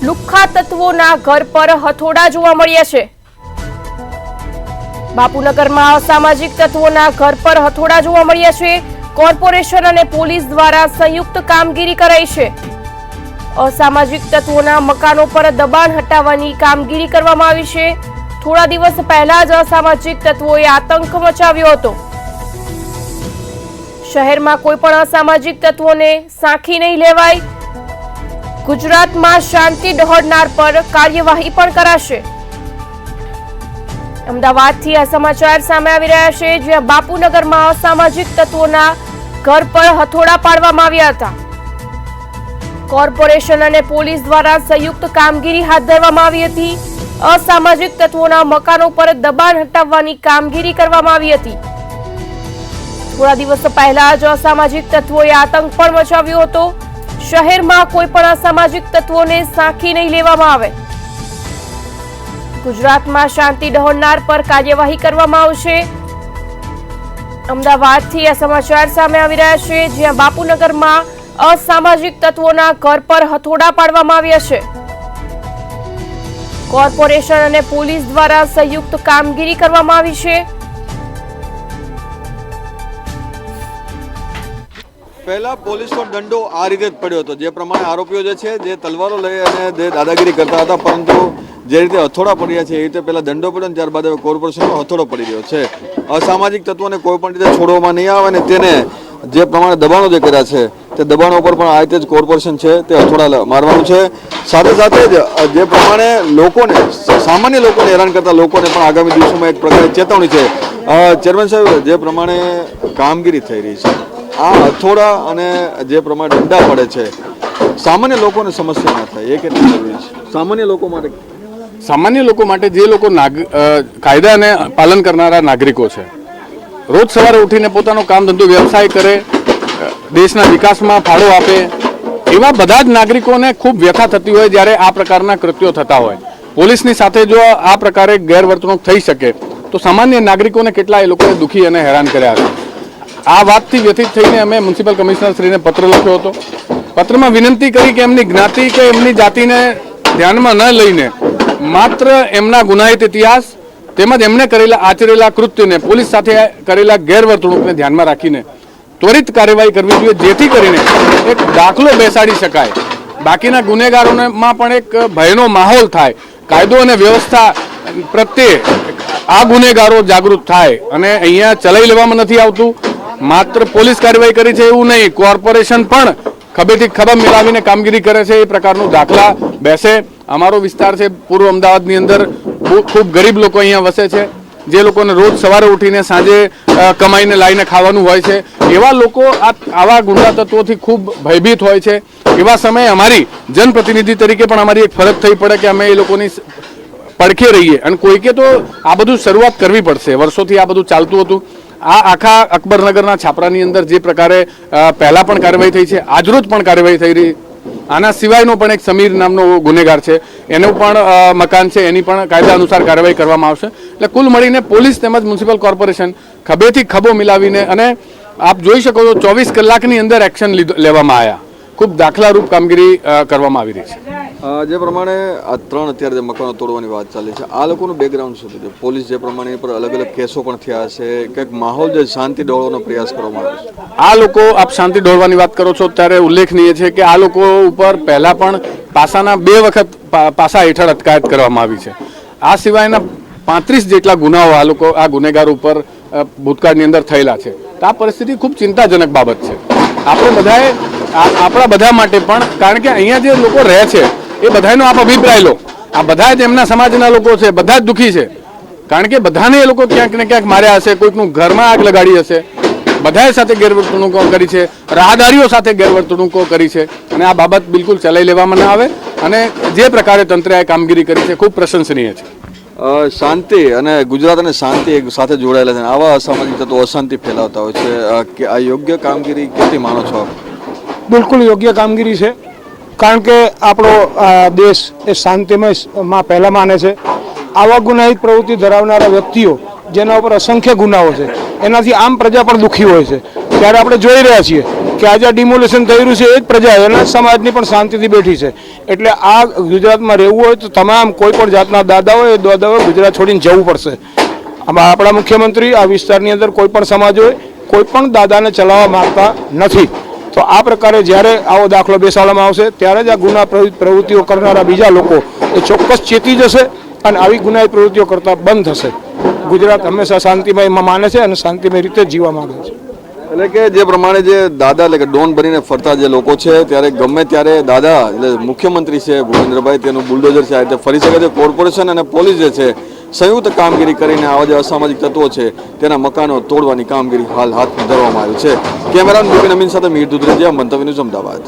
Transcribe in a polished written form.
લુખ્ખા તત્વોના ઘર પર હથોડા જોવા મળ્યા છે। બાપુનગરમાં અસામાજિક તત્વોના ઘર પર હથોડા જોવા મળ્યા છે। કોર્પોરેશન અને પોલીસ દ્વારા સંયુક્ત કામગીરી કરાઈ છે। અસામાજિક તત્વોના મકાનો પર દબાણ હટાવવાની કામગીરી કરવામાં આવી છે। થોડા દિવસ પહેલા જ અસામાજિક તત્વોએ આતંક મચાવ્યો હતો। શહેરમાં કોઈ પણ અસામાજિક તત્વોને સાંખી નહીં લેવાય। ગુજરાતમાં શાંતિ દોહડનાર પર કાર્યવાહી પણ કરાશે। અમદાવાદથી આ સમાચાર સામે આવી રહ્યા છે, જ્યાં બાપુનગરમાં અસામાજિક તત્વોના ઘર પર હથોડા પાડવામાં આવ્યા હતા। કોર્પોરેશન અને પોલીસ દ્વારા સંયુક્ત કામગીરી હાથ ધરવામાં આવી હતી। અસામાજિક તત્વોના મકાનો પર દબાણ હટાવવાની કામગીરી કરવામાં આવી હતી। થોડા દિવસ પહેલા જ અસામાજિક તત્વોએ આતંક પણ મચાવ્યો હતો। શહેરમાં કોઈ પણ અસામાજિક તત્વોને સાંખી નહીં લેવામાં આવે। ગુજરાતમાં શાંતિ દોહડનાર પર કાર્યવાહી કરવામાં આવશે। અમદાવાદથી આ સમાચાર સામે આવી રહ્યા છે, જ્યાં બાપુનગરમાં અસામાજિક તત્વોના ઘર પર હથોડા પાડવામાં આવ્યા છે। કોર્પોરેશન અને પોલીસ દ્વારા સંયુક્ત કામગીરી કરવામાં આવી છે। પહેલા પોલીસનો દંડો આ રીતે જ પડ્યો હતો, જે પ્રમાણે આરોપીઓ જે છે જે તલવારો લઈ અને જે દાદાગીરી કરતા હતા, પરંતુ જે રીતે હથોડા પડ્યા છે એ રીતે પહેલા દંડો પડ્યો ને ત્યારબાદ હવે કોર્પોરેશનનો હથોડો પડી રહ્યો છે। અસામાજિક તત્વોને કોઈ પણ રીતે છોડવામાં નહીં આવે ને તેને જે પ્રમાણે દબાણો જે કર્યા છે તે દબાણો ઉપર પણ આ રીતે જ કોર્પોરેશન છે તે હથોડા મારવાનું છે। સાથે સાથે જ જે પ્રમાણે લોકોને સામાન્ય લોકોને હેરાન કરતા લોકોને પણ આગામી દિવસોમાં એક પ્રકારની ચેતવણી છે। ચેરમેન સાહેબ, જે પ્રમાણે કામગીરી થઈ રહી છે, આ હથોડા અને જે પ્રમાણે દંડા પડે છે, સામાન્ય લોકોને સમસ્યા ના થાય એ કેટલી જરૂરી છે સામાન્ય લોકો માટે? સામાન્ય લોકો માટે, જે લોકો કાયદાને પાલન કરનારા નાગરિકો છે, રોજ સવારે ઉઠીને પોતાનો કામ ધંધો વ્યવસાય કરે, દેશના વિકાસમાં ફાળો આપે, એવા બધા જ નાગરિકોને ખૂબ વ્યથા થતી હોય જ્યારે આ પ્રકારના કૃત્યો થતા હોય। પોલીસની સાથે જો આ પ્રકારે ગેરવર્તણૂક થઈ શકે તો સામાન્ય નાગરિકોને કેટલા એ લોકોએ દુઃખી અને હેરાન કર્યા છે। આ વાતથી વ્યથિત થઈને અમે મ્યુનિસિપલ કમિશનર શ્રીને પત્ર લખ્યો હતો। પત્રમાં વિનંતી કરી કે એમની જ્ઞાતિ કે એમની જાતિને ધ્યાનમાં ન લઈને માત્ર એમના ગુનાહિત ઇતિહાસ તેમજ એમણે આચરેલા કૃત્યને, પોલીસ સાથે કરેલા ગેરવર્તણૂકને ધ્યાનમાં રાખીને ત્વરિત કાર્યવાહી કરવી જોઈએ, જેથી કરીને એક દાખલો બેસાડી શકાય। બાકીના ગુનેગારોમાં પણ એક ભયનો માહોલ થાય, કાયદો અને વ્યવસ્થા પ્રત્યે આ ગુનેગારો જાગૃત થાય। અને અહીંયા ચલાવી લેવામાં નથી આવતું, માત્ર પોલીસ કાર્યવાહી કરી છે એવું નહીં, કોર્પોરેશન પણ ખભેથી ખભા મિલાવીને કામગીરી કરે છે, એ પ્રકારનું દાખલા બેસે। અમારો વિસ્તાર છે પૂર્વ અમદાવાદની અંદર, ખૂબ ગરીબ લોકો અહીંયા વસે છે, જે લોકોને રોજ સવારે ઉઠીને સાંજે કમાઈને લાવીને ખાવાનું હોય છે, એવા લોકો આવા ગુંડા તત્વોથી ખૂબ ભયભીત હોય છે। એવા સમયે અમારી જનપ્રતિનિધિ તરીકે પણ અમારી એક ફરજ થઈ પડે કે અમે એ લોકોની પડખે રહીએ, અને કોઈકે તો આ બધું શરૂઆત કરવી પડશે। વર્ષોથી આ બધું ચાલતું હતું। આ આખા અકબરનગરના છાપરાની અંદર જે પ્રકારે પહેલાં પણ કાર્યવાહી થઈ છે, આજરોજ પણ કાર્યવાહી થઈ રહી। આના સિવાયનો પણ એક સમીર નામનો ગુનેગાર છે, એનું પણ મકાન છે, એની પણ કાયદા અનુસાર કાર્યવાહી કરવામાં આવશે। એટલે કુલ મળીને પોલીસ તેમજ મ્યુનિસિપલ કોર્પોરેશન ખભેથી ખભો મિલાવીને, અને આપ જોઈ શકો છો 24 કલાકની અંદર એક્શન લેવામાં આવ્યા। ખૂબ દાખલારૂપ કામગીરી કરવામાં આવી રહી છે। જે પ્રમાણે આ ત્રણ અત્યારે જે મકાનો તોડવાની વાત ચાલી છે, આ લોકોનું બેકગ્રાઉન્ડ શું છે? પોલીસ જે પ્રમાણે પર અલગ અલગ કેસો પણ થયા છે, કંઈક માહોલ જે શાંતિ દોડવાનો પ્રયાસ કરવામાં આવે છે? આ લોકો, આપ શાંતિ દોડવાની વાત કરો છો ત્યારે ઉલ્લેખનીય છે કે આ લોકો ઉપર પહેલા પણ પાસાના 2 વખત પાસા હેઠળ અટકાયત કરવામાં આવી છે। આ સિવાયના 35 જેટલા ગુનાઓ આ ગુનેગારો ઉપર ભૂતકાળની અંદર થયેલા છે। તો આ પરિસ્થિતિ ખૂબ ચિંતાજનક બાબત છે આપણે બધાએ, આપણા બધા માટે પણ, કારણ કે અહીંયા જે લોકો રહે છે એ બધાનો આપ અભિપ્રાય લો, આ બધા જ એમના સમાજના લોકો છે, બધા જ દુઃખી છે, કારણ કે બધાને એ લોકો ક્યાંક ને ક્યાંક માર્યા હશે, કોઈકનું ઘરમાં આગ લગાડી હશે, બધાએ સાથે ગેરવર્તણૂકો કરી છે, રાહદારીઓ સાથે ગેરવર્તણૂકો કરી છે, અને આ બાબત બિલકુલ ચલાવી લેવામાં ન આવે। અને જે પ્રકારે તંત્રએ કામગીરી કરી છે ખૂબ પ્રશંસનીય છે। શાંતિ અને ગુજરાત અને શાંતિ એક સાથે જોડાયેલા છે, આવા અસામાજિક તત્વો અશાંતિ ફેલાવતા હોય છે, આ યોગ્ય કામગીરી કેટલી માનો છો આપ? બિલકુલ યોગ્ય કામગીરી છે, કારણ કે આપણો દેશ એ શાંતિમયમાં પહેલા માને છે। આવા ગુનાહિત પ્રવૃત્તિ ધરાવનારા વ્યક્તિઓ જેના ઉપર અસંખ્ય ગુનાઓ છે એનાથી આમ પ્રજા પણ દુઃખી હોય છે. ત્યારે આપણે જોઈ રહ્યા છીએ કે આજે ડિમોલેશન થઈ રહ્યું છે એ જ પ્રજા એના સમાજની પણ શાંતિથી બેઠી છે. એટલે આ ગુજરાતમાં રહેવું હોય તો તમામ કોઈ પણ જાતના દાદાઓએ ગુજરાત છોડીને જવું પડશે. આમાં આપણા મુખ્યમંત્રી આ વિસ્તારની અંદર કોઈ પણ સમાજ હોય કોઈ પણ દાદાને ચલાવવા માંગતા નથી. તો આ પ્રકારે જ્યારે આવો દાખલો બેસાડવામાં આવશે ત્યારે જ આ ગુના પ્રવૃત્તિઓ કરનારા બીજા લોકો એ ચોક્કસ ચેતી જશે અને આવી ગુનાહિત પ્રવૃત્તિઓ કરતા બંધ થશે. ગુજરાત હંમેશા શાંતિમય માને છે અને શાંતિમય રીતે જ જીવવા માંગે છે. એટલે કે જે પ્રમાણે જે દાદા એટલે કે ડોન બનીને ફરતા જે લોકો છે ત્યારે ગમે ત્યારે દાદા એટલે મુખ્યમંત્રી છે ભૂપેન્દ્રભાઈ તેનું બુલડોઝર છે આ રીતે ફરી શકે છે. કોર્પોરેશન અને પોલીસ જે છે સંયુક્ત કામગીરી કરીને આવા જે અસામાજિક તત્વો છે તેના મકાનો તોડવાની કામગીરી હાલ હાથ ધરવામાં આવી છે. કેમેરામેન બિપિન અમીન સાથે મીર દુધરેજિયા, મંતવ્ય ન્યૂઝ, અમદાવાદ.